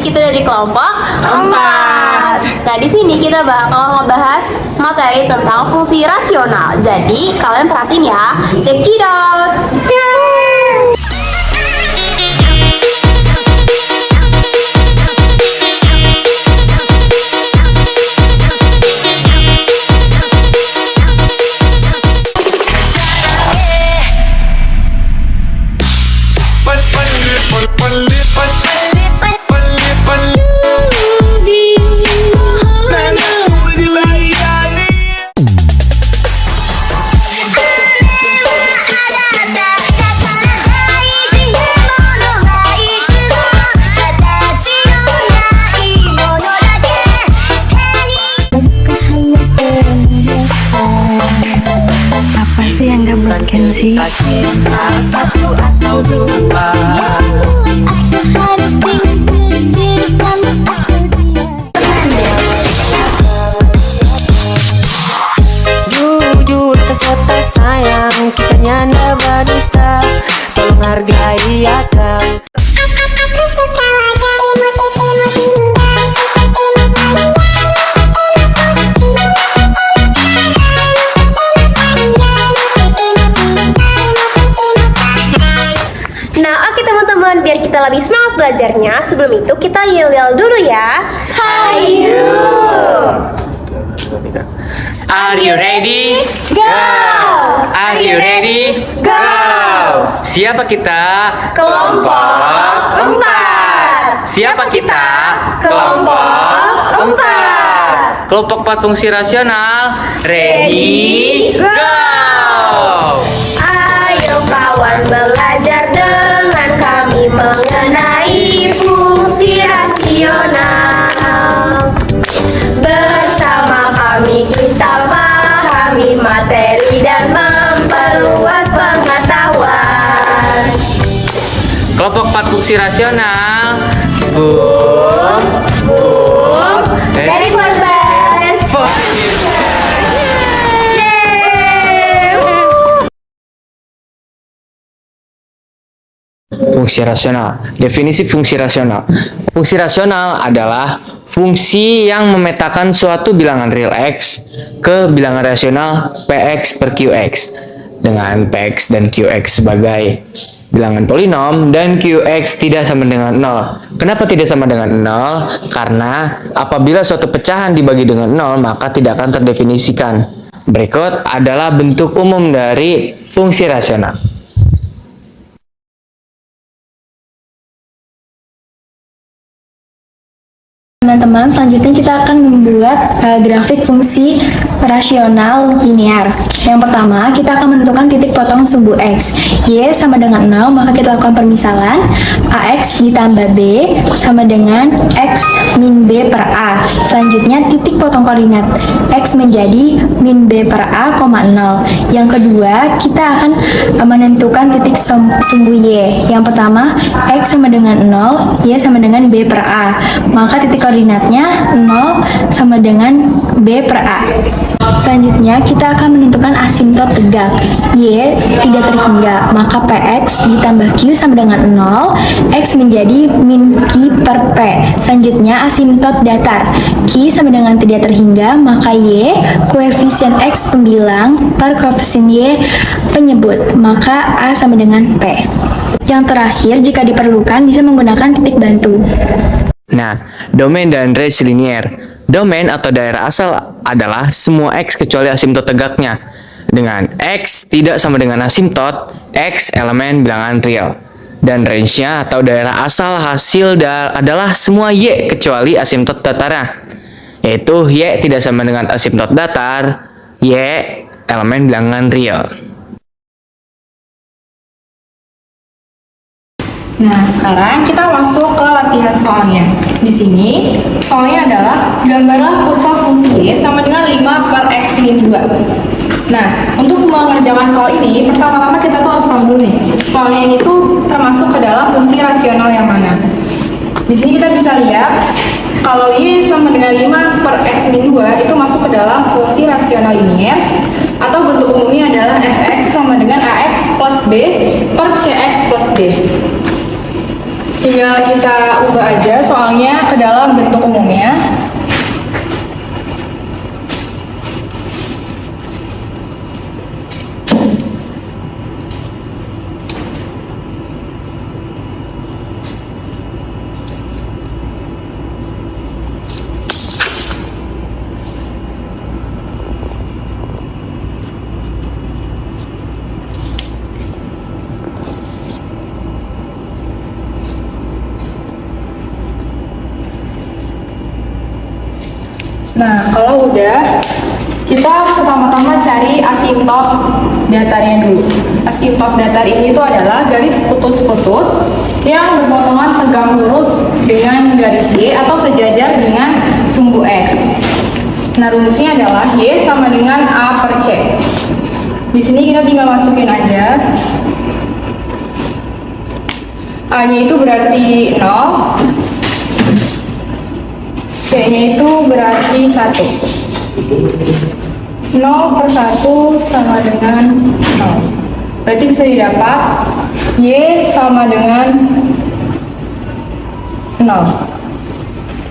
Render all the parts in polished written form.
kita dari kelompok 4. Nah, di sini kita bakal ngebahas materi tentang fungsi rasional. Jadi, kalian perhatiin ya. Check it out. Apa sih yang gak mungkin sih? Satu atau dua. Jujur kesetes sayang, kita nyanda barista. Tolong hargai akang. Aku suka wajah imut-imut indah. Nah, oke teman-teman, biar kita lebih semangat belajarnya, sebelum itu kita yel-yel dulu ya. Hayu! Are you ready? Go! Are you ready? Go! Siapa kita? Kelompok 4. Siapa kita? Kelompok 4. Kelompok 4 fungsi rasional. Ready? Go! Ayo kawan belajar dengan kami mengenai fungsi rasional. Bersama kami kita pahami materi dan memperluas pengetahuan. Kelompok 4 fungsi rasional. Boom. Boom, ready for class. Fungsi rasional. Definisi fungsi rasional. Fungsi rasional adalah fungsi yang memetakan suatu bilangan real x ke bilangan rasional px per qx dengan px dan qx sebagai bilangan polinom dan qx tidak sama dengan 0. Kenapa tidak sama dengan 0? Karena apabila suatu pecahan dibagi dengan 0 maka tidak akan terdefinisikan. Berikut adalah bentuk umum dari fungsi rasional. Teman-teman, selanjutnya kita akan membuat grafik fungsi rasional linear. Yang pertama, kita akan menentukan titik potong sumbu X. Y sama dengan 0, maka kita lakukan permisalan. AX ditambah B sama dengan X min B per A. Selanjutnya, titik potong koordinat X menjadi min B per A, 0. Yang kedua, kita akan menentukan titik sumbu Y. Yang pertama, X sama dengan 0, Y sama dengan B per A. Maka titik koordinatnya 0 sama dengan B per A. Selanjutnya kita akan menentukan asimtot tegak. Y tidak terhingga, maka PX ditambah Q sama dengan 0, X menjadi min Q per P. Selanjutnya asimtot datar. Q sama dengan tidak terhingga, maka Y koefisien X pembilang per koefisien Y penyebut, maka A sama dengan P. Yang terakhir, jika diperlukan bisa menggunakan titik bantu. Nah, domain dan range linear. Domain atau daerah asal adalah semua X kecuali asimtot tegaknya. Dengan X tidak sama dengan asimtot, X elemen bilangan real. Dan range-nya atau daerah asal hasil adalah semua Y kecuali asimtot datarnya. Yaitu Y tidak sama dengan asimtot datar, Y elemen bilangan real. Nah, sekarang kita masuk ke latihan soalnya. Di sini, soalnya adalah gambarlah kurva fungsi Y sama dengan 5 per X min 2. Nah, untuk mengerjakan soal ini, pertama-tama kita tuh harus tahu dulu nih, soalnya ini tuh termasuk ke dalam fungsi rasional yang mana. Di sini kita bisa lihat, kalau Y sama dengan 5 per X min 2 itu masuk ke dalam fungsi rasional linear, atau bentuk umumnya adalah fx sama dengan ax plus b per cx plus d. Tinggal kita ubah aja soalnya ke dalam bentuk umumnya. Nah, kalau udah, kita pertama-tama cari asimptot datarnya dulu. Asimptot datar ini itu adalah garis putus-putus yang berpotongan tegak lurus dengan garis Y atau sejajar dengan sumbu X. Nah, rumusnya adalah Y sama dengan A per C. Di sini kita tinggal masukin aja. A-nya itu berarti 0. C-nya itu berarti 1. 0 per 1 sama dengan 0. Berarti bisa didapat Y sama dengan 0.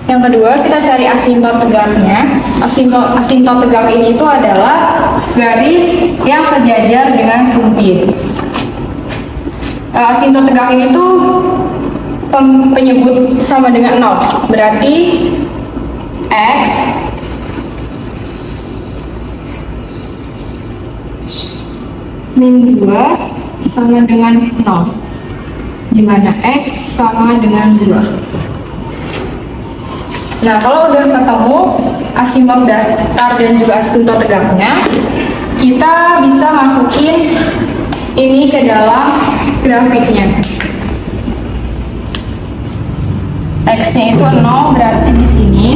Yang kedua, kita cari asimptot tegaknya. Asimptot tegak ini itu adalah garis yang sejajar dengan sumbu Y. Asimptot tegak ini tuh penyebut sama dengan 0. Berarti X min 2 sama dengan 0, di mana X sama dengan 2. Nah, kalau udah ketemu asimptot datar dan juga asimptot tegaknya, kita bisa masukin ini ke dalam grafiknya. X-nya itu 0, berarti di sini.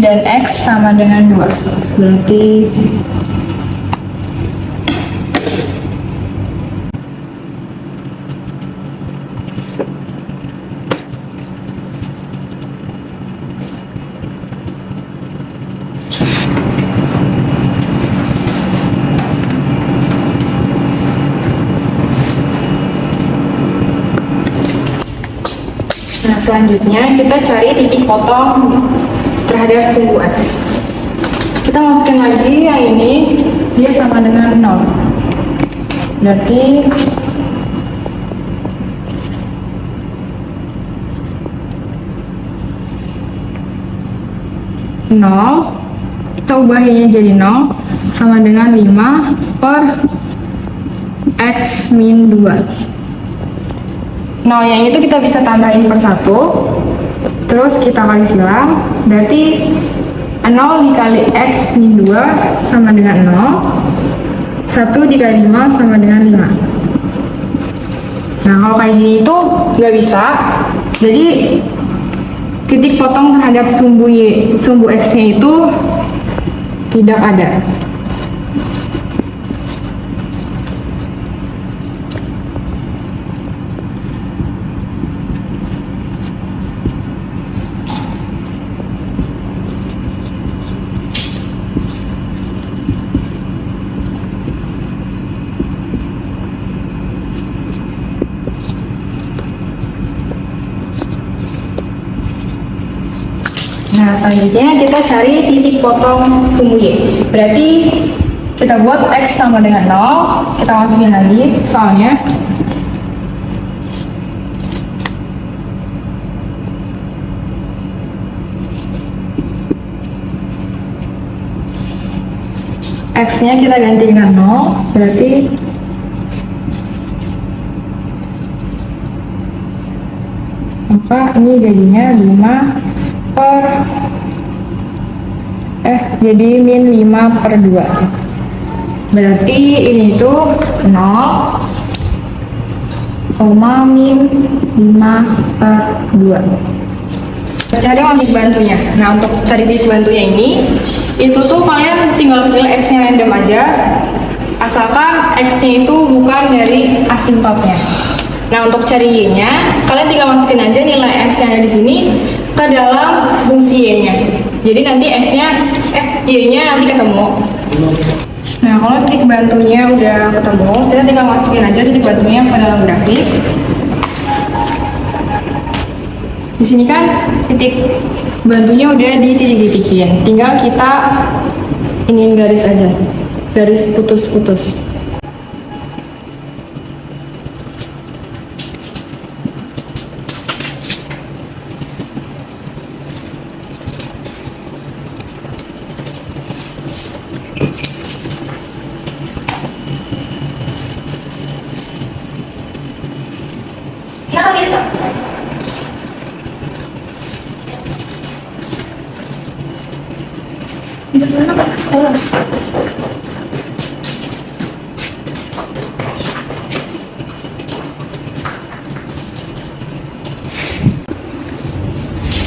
Dan X sama dengan 2, berarti nah, selanjutnya kita cari titik potong terhadap sumbu X. Kita masukin lagi yang ini, dia sama dengan 0. Berarti kita ubahinnya jadi 0 sama dengan 5 per X min 2. 0 yang itu kita bisa tambahin per 1, terus kita kali silang, berarti 0 dikali X min 2 sama dengan 0, 1 dikali 5 sama dengan 5. Nah, kalau kayak gini itu nggak bisa, jadi titik potong terhadap sumbu X-nya itu tidak ada. Nah, selanjutnya kita cari titik potong sumbu Y. Berarti kita buat X sama dengan 0, kita masukin lagi soalnya. X-nya kita ganti dengan 0, berarti maka ini jadinya 5 per jadi min 5 per 2, berarti ini tuh 0, min 5 per 2. Cari titik bantunya. Nah, untuk cari titik bantunya ini, itu tuh kalian tinggal pilih X-nya random aja, asalkan X-nya itu bukan dari asimptotnya. Nah, untuk cari Y-nya, kalian tinggal masukin aja nilai X yang ada di sini ke dalam fungsi Y-nya. Jadi nanti Y-nya nanti ketemu. Nah, kalau titik bantunya udah ketemu, kita tinggal masukin aja titik bantunya ke dalam grafik. Di sini kan titik bantunya udah dititik-titikin. Tinggal kita iniin garis aja. Garis putus-putus.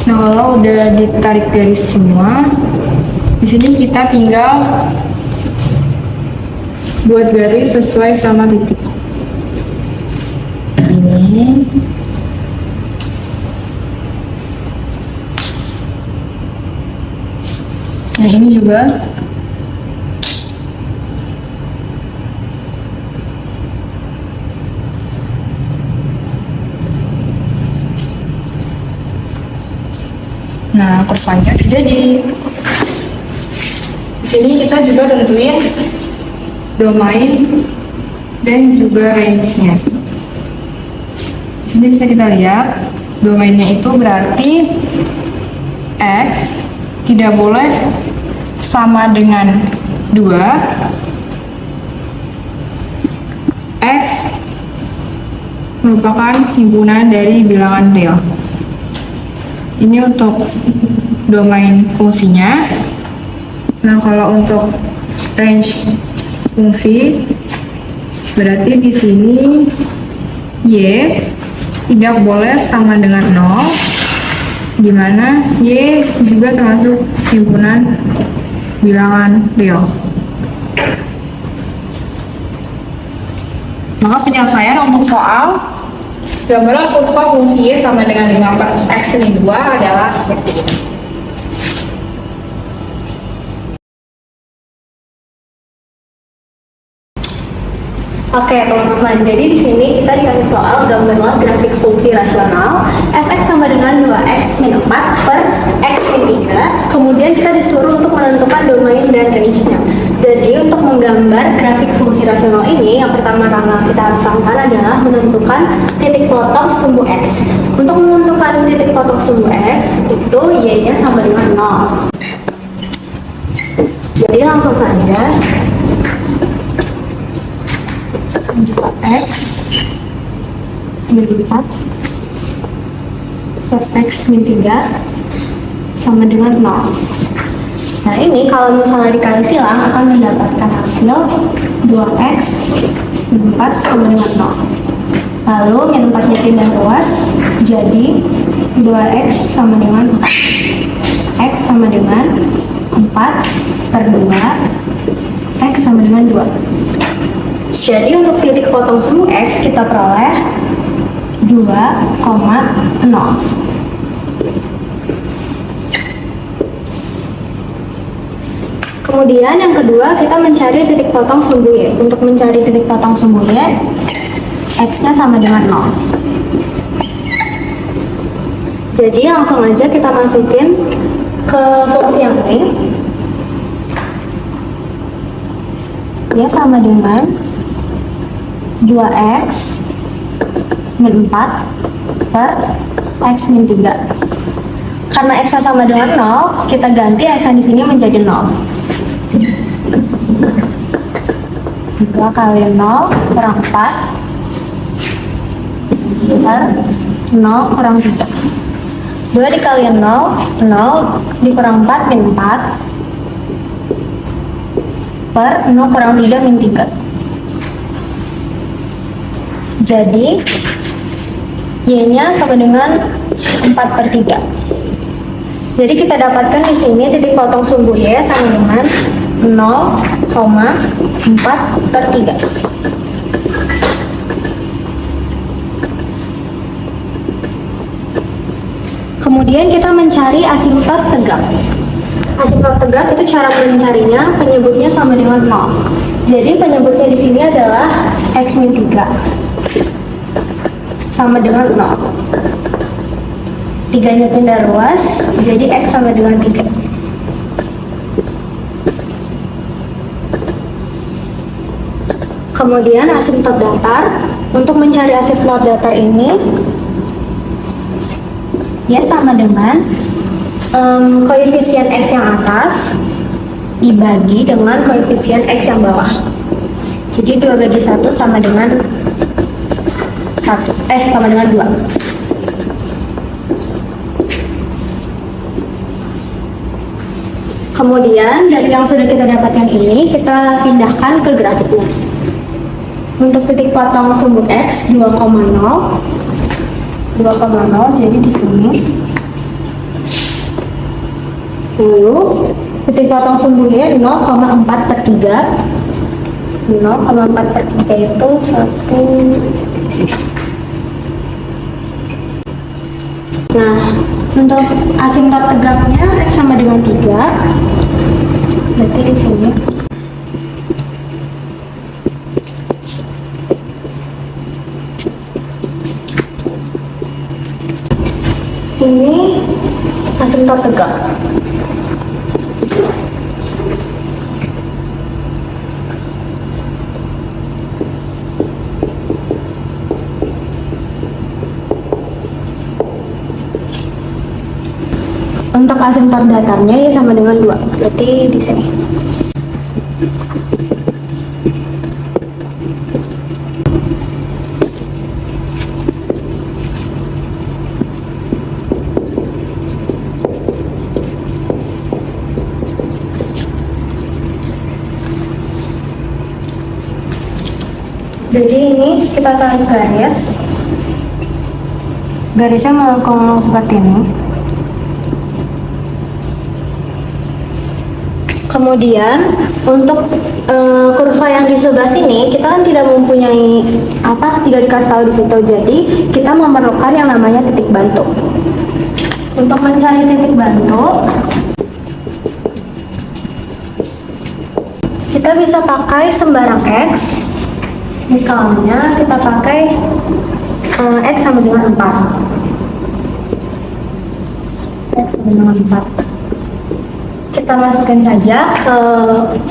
Nah, kalau udah ditarik garis semua, di sini kita tinggal buat garis sesuai sama titik. Ini. Nah, ini juga. Nah, kurvanya udah jadi. Di sini kita juga tentuin domain dan juga range-nya. Di sini bisa kita lihat domainnya itu berarti X tidak boleh sama dengan 2. X merupakan himpunan dari bilangan real. Ini untuk domain fungsinya. Nah, kalau untuk range fungsi berarti di sini Y tidak boleh sama dengan 0, di mana Y juga termasuk himpunan bilangan real. Maka penyelesaian untuk soal gambaran kurva fungsi Y sama dengan 5/x-2 adalah seperti ini. Oke teman-teman, jadi di sini kita dikasih soal gambarlah grafik fungsi rasional fx sama dengan 2x min 4 per x min 3. Kemudian kita disuruh untuk menentukan domain dan range-nya. Jadi untuk menggambar grafik fungsi rasional ini, yang pertama-tama kita harus lakukan adalah menentukan titik potong sumbu x. Untuk menentukan titik potong sumbu x, itu y-nya sama dengan 0. Jadi langsung saja x min 4 per x min 3 sama dengan 0. Nah ini kalau misalnya dikali silang akan mendapatkan hasil 2x min 4 sama dengan 0. Lalu min 4 nya pindah ruas jadi 2x sama dengan 4. X sama dengan 4 per 2, x sama dengan 2. Jadi untuk titik potong sumbu x kita peroleh 2,0. Kemudian yang kedua kita mencari titik potong sumbu y. Untuk mencari titik potong sumbu y, x-nya sama dengan 0. Jadi langsung aja kita masukin ke fungsi yang ini. Y sama dengan 2x min 4 per x min 3. Karena x sama dengan 0, kita ganti x di sini menjadi 0. 2 kali 0 kurang 4 per 0 kurang 3. 2 dikali 0, 0 dikurang 4 min 4 per 0 kurang 3 min 3. Jadi y-nya sama dengan 4 per 3. Jadi kita dapatkan di sini titik potong sumbu y sama dengan 0,4 per 3. Kemudian kita mencari asimtot tegak. Asimtot tegak itu cara mencarinya, penyebutnya sama dengan 0. Jadi penyebutnya di sini adalah x-3 sama dengan 0. 3-nya pindah ruas, jadi x sama dengan 3. Kemudian asimtot datar. Untuk mencari asimtot datar ini, ya sama dengan koefisien x yang atas dibagi dengan koefisien x yang bawah. Jadi 2 bagi 1 sama dengan 2. Kemudian dari yang sudah kita dapatkan ini, kita pindahkan ke grafiknya. Untuk titik potong sumbu x 2,0, jadi di sini. Lalu titik potong sumbu y 0,4/3. 0,4/3 itu 1. Nah, untuk asimtot tegaknya x sama dengan 3. Berarti di sini. Ini asimtot tegak. Untuk asimtot datarnya ya sama dengan 2. Berarti di sini. Jadi ini kita tarik garis. Garisnya melengkung seperti ini. Kemudian untuk kurva yang di sebelah sini kita kan tidak mempunyai tidak dikasih tahu di situ. Jadi kita memerlukan yang namanya titik bantu. Untuk mencari titik bantu, kita bisa pakai sembarang x. Misalnya kita pakai x sama dengan 4. X sama dengan 4. Kita masukkan saja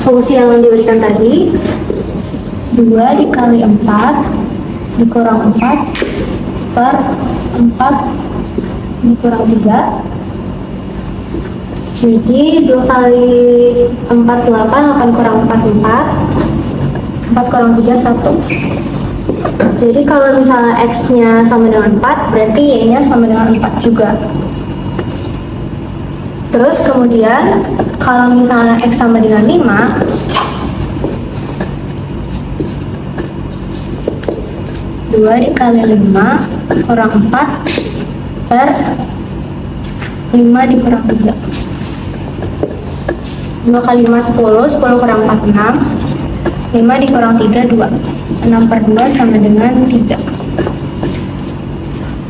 fungsi yang diberikan tadi. 2 dikali 4 dikurang 4 per 4 dikurang 3. Jadi 2 kali 4 8 akan kurang 4 kurang 3 1. Jadi kalau misalnya x nya sama dengan 4, berarti y nya sama dengan 4 juga. Terus kemudian kalau misalnya x sama dengan 5, 2 dikali 5 kurang 4 per 5 dikurang 3. 2 kali 5 10, 10 kurang 4 6. 5 dikurang 3 2. 6 per 2 sama dengan 3.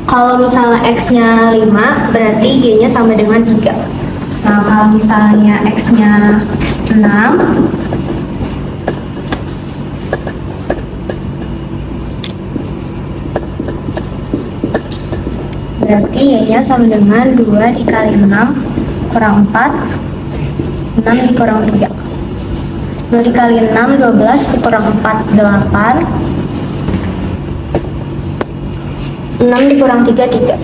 Kalau misalnya x nya 5, berarti y nya sama dengan 3. Nah, kalau misalnya x nya 6, berarti y nya sama dengan 2 dikali 6 kurang 4, 6 dikurang 3. 2 dikali 6 12 dikurang 4 8. 6 dikurang 3 3.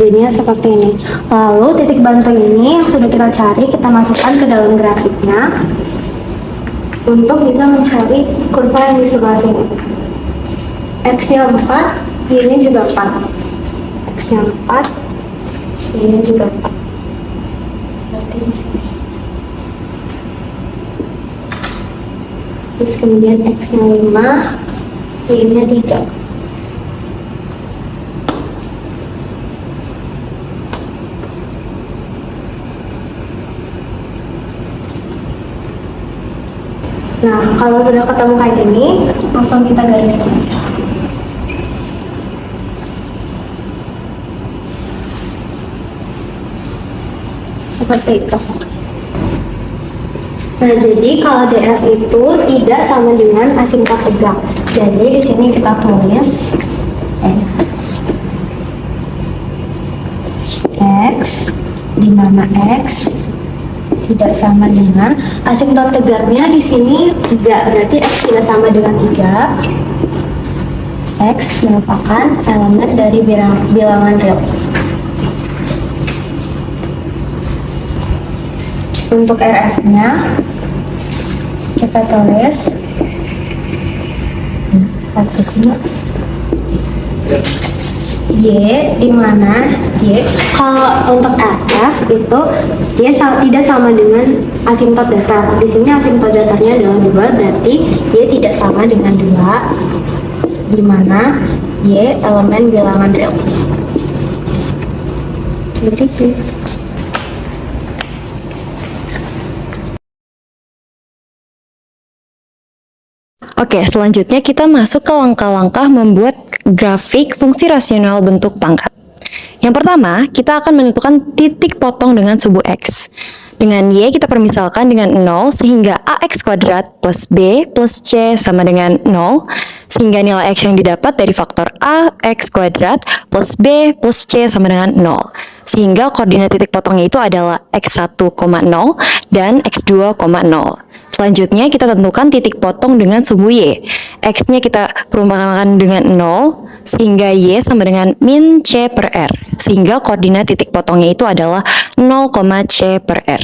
Jadinya seperti ini. Lalu titik bantu ini yang sudah kita cari, kita masukkan ke dalam grafiknya untuk bisa mencari kurva yang di sebelah sini. X nya 4, Y nya juga 4. X nya 4, Y nya juga 4. Berarti di sini. Terus kemudian x nya 5, y nya 3. Nah, kalau sudah ketemu kayak gini, langsung kita gariskan aja. seperti itu. Nah, jadi kalau DF itu tidak sama dengan asimtot tegak. Jadi di sini kita tulis X, di mana X tidak sama dengan asimtot tegaknya di sini 3, berarti X tidak sama dengan 3. X merupakan elemen dari bilangan real. Untuk RF-nya kita tulis di sini Y, di mana Y kalau untuk RF itu Y tidak sama dengan asimtot datar. Di sini asimtot datarnya adalah 2, berarti Y tidak sama dengan 2, di mana Y elemen bilangan real. Seperti itu. Oke, selanjutnya kita masuk ke langkah-langkah membuat grafik fungsi rasional bentuk pangkat. Yang pertama, kita akan menentukan titik potong dengan subu X. Dengan Y kita permisalkan dengan 0 sehingga AX kuadrat plus B plus C sama dengan 0, sehingga nilai X yang didapat dari faktor AX kuadrat plus B plus C sama dengan 0. Sehingga koordinat titik potongnya itu adalah X1,0 dan X2,0. Selanjutnya kita tentukan titik potong dengan subu Y. X-nya kita perumpamakan dengan 0, sehingga Y sama dengan min C per R. Sehingga koordinat titik potongnya itu adalah 0, C per R.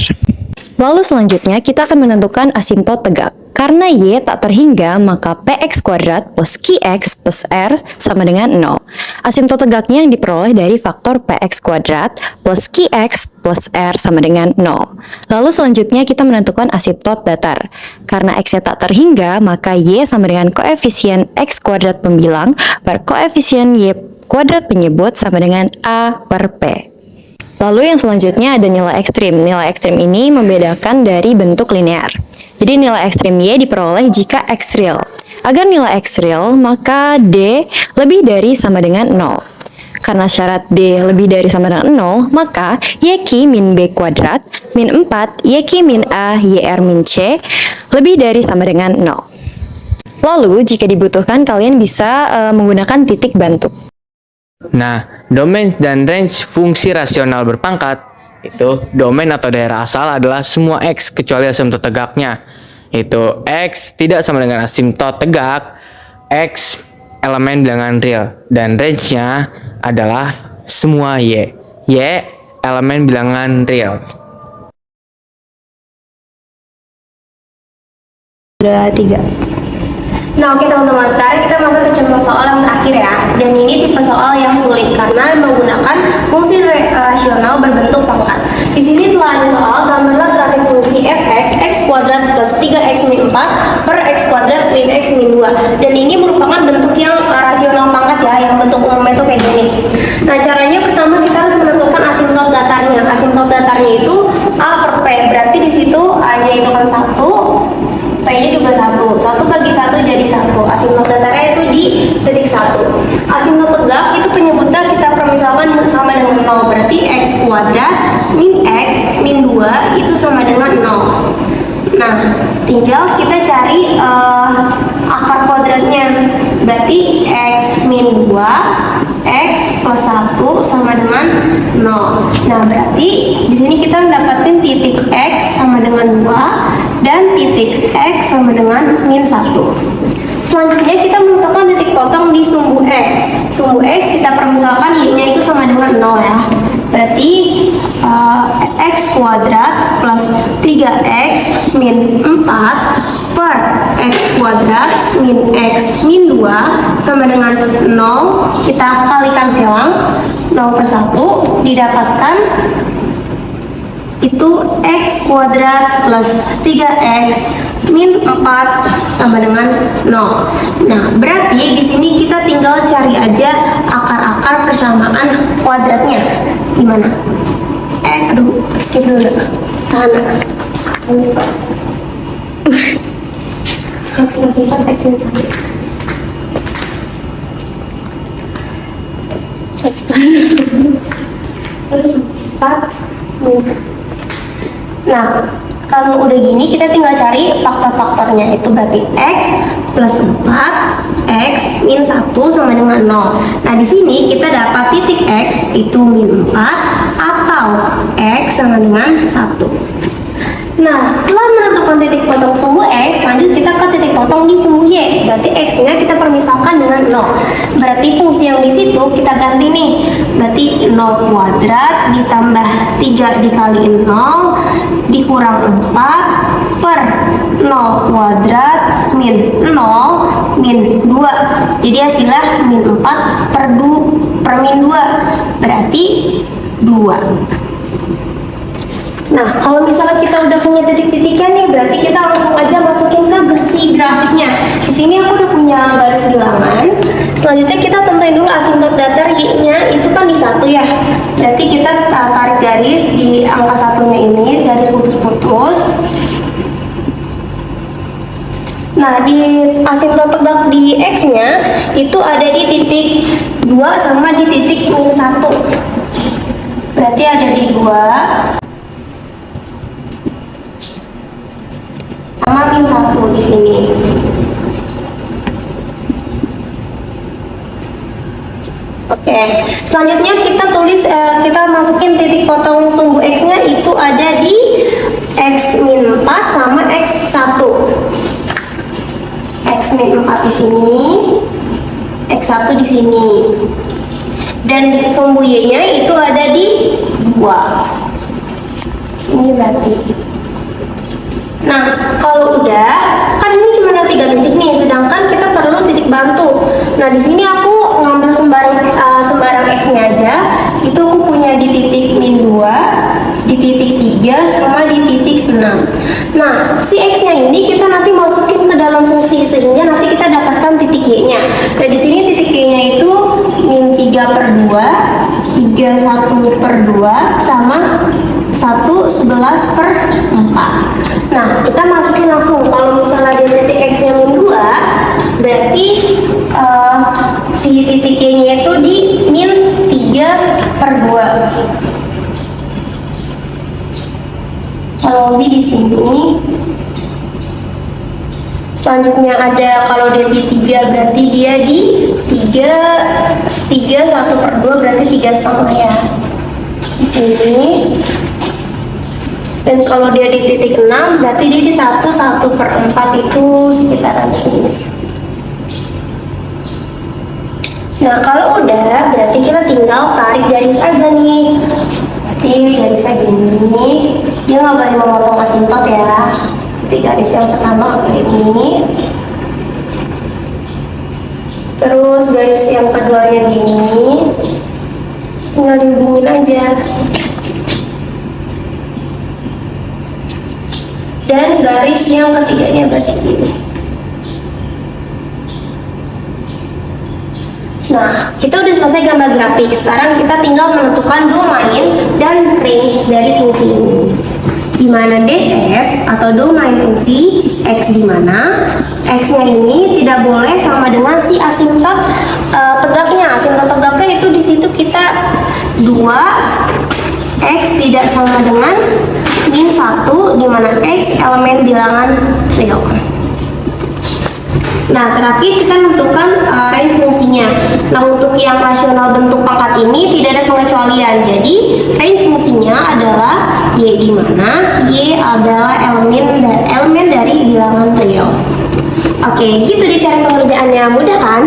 Lalu selanjutnya kita akan menentukan asimtot tegak. Karena Y tak terhingga, maka PX kuadrat plus QX plus R sama dengan 0. Asimtot tegaknya yang diperoleh dari faktor PX kuadrat plus QX plus R sama dengan 0. Lalu selanjutnya kita menentukan asimtot datar. Karena X-nya tak terhingga, maka Y sama dengan koefisien X kuadrat pembilang per koefisien Y kuadrat penyebut sama dengan A per P. Lalu yang selanjutnya ada nilai ekstrim. Nilai ekstrim ini membedakan dari bentuk linear. Jadi nilai ekstrim Y diperoleh jika X real. Agar nilai X real, maka D lebih dari sama dengan 0. Karena syarat D lebih dari sama dengan 0, maka YQ min B kuadrat min 4 YQ min A YR min C lebih dari sama dengan 0. Lalu jika dibutuhkan kalian bisa menggunakan titik bantu. Nah, domain dan range fungsi rasional berpangkat itu domain atau daerah asal adalah semua X kecuali asimtot tegaknya. Itu X tidak sama dengan asimtot tegak, X elemen bilangan real, dan range-nya adalah semua Y. Y elemen bilangan real. Udah 3. Nah oke teman-teman, sekarang kita masuk ke contoh soal yang terakhir ya. Dan ini tipe soal yang sulit karena menggunakan fungsi rasional berbentuk pangkat. Di sini telah ada soal, gambarlah grafik fungsi fx x kuadrat plus 3x min 4 per x kuadrat min x min 2. Dan ini merupakan bentuk yang rasional pangkat ya, yang bentuk umumnya itu kayak gini. Nah caranya pertama kita harus menentukan asimtot datarnya. Asimtot datarnya itu A per P, berarti di situ A-nya itu kan 1, P-nya juga 1. 1 bagi 1 jadi 1. Asimtot datarnya itu di titik 1. Asimtot tegak itu penyebutnya kita permisalkan sama dengan 0. Berarti X kuadrat min X min 2 itu sama dengan 0. Nah, tinggal kita cari akar kuadratnya. Berarti X min 2 X plus 1 sama dengan 0. Nah, berarti di sini kita mendapatkan titik X sama dengan 2 dan titik X sama dengan min 1. Selanjutnya kita menentukan titik potong di sumbu X. Sumbu X kita permisalkan Y-nya itu sama dengan 0 ya. Berarti X kuadrat plus 3X min 4 per X kuadrat min X min 2 sama dengan 0. Kita kalikan silang, 0 per 1 didapatkan itu X kuadrat plus 3X min 4 sama dengan 0. Nah, berarti di sini kita tinggal cari aja akar-akar persamaan kuadratnya. Gimana? Aduh, skip dulu. Tahan. X plus 4, X min 1. X plus 4 min 1. Nah, kalau udah gini kita tinggal cari faktor-faktornya, itu berarti X plus 4, X min 1 sama dengan 0. Nah, di sini kita dapat titik X itu min 4 atau X sama dengan 1. Nah, setelah menentukan titik potong sumbu X, lanjut kita ke titik potong di sumbu Y. Berarti X-nya kita permisalkan dengan 0. Berarti fungsi yang di situ kita ganti nih. Berarti 0 kuadrat ditambah 3 dikali 0 dikurang 4 per 0 kuadrat min 0 min 2. Jadi hasilnya min 4 per min 2. Berarti 2. Nah, kalau misalnya kita udah punya titik-titiknya nih, berarti kita langsung aja masukin ke si grafiknya. Di sini aku udah punya garis bilangan. Selanjutnya kita tentuin dulu asimtot datar Y-nya, itu kan di 1 ya. Berarti kita tarik garis di angka 1-nya ini, garis putus-putus. Nah, di asimtot tegak di X-nya itu ada di titik 2 sama di titik min 1. Berarti ada di 2 sama min 1 di sini. Oke, selanjutnya kita tulis, kita masukin titik potong sumbu X-nya itu ada di X min 4 sama X 1. X min 4 di sini, X 1 di sini. Dan sumbu Y-nya itu ada di 2. Sini berarti. Nah, kalau udah, kan ini cuma ada 3 titik nih, sedangkan kita perlu titik bantu. Nah, di sini aku ngambil sembarang X-nya aja. Itu aku punya di titik min 2, di titik 3, sama di titik 6. Nah, si X-nya ini kita nanti masukin ke dalam fungsi, sehingga nanti kita dapatkan titik Y-nya. Nah, di sini titik Y-nya itu min 3 per 2, 3 1 per 2, sama 1 11 per 4. Nah, kita masukin langsung. Kalau misalnya di titik X-nya min 2, berarti si titik Y-nya itu di min 3 per 2. Kalau lebih di sini. Selanjutnya ada, kalau dia di 3 berarti dia di 3 1 per 2 berarti 3,5 ya. Di sini. Dan kalau dia di titik 6 berarti dia di 1 per 4 itu sekitaran ini. Nah, kalau udah berarti kita tinggal tarik garis aja nih. Berarti garisnya gini, dia nggak boleh memotong asimtot ya. Berarti garis yang pertama kayak ini, terus garis yang keduanya gini, tinggal dihubungin aja. Dan garis yang ketiganya berarti gini. Nah, kita udah selesai gambar grafik. Sekarang kita tinggal menentukan domain dan range dari fungsi ini. Di mana df atau domain fungsi x, di mana x-nya ini tidak boleh sama dengan si asimtot tegaknya. Asimtot tegaknya itu di situ kita 2 x tidak sama dengan min 1, di mana x elemen bilangan real. Nah, terakhir kita menentukan range fungsinya. Nah, untuk yang rasional bentuk pangkat ini tidak ada pengecualian. Jadi, range fungsinya adalah y, di mana y adalah elemen dari bilangan real. Oke, gitu deh cara pengerjaannya. Mudah kan?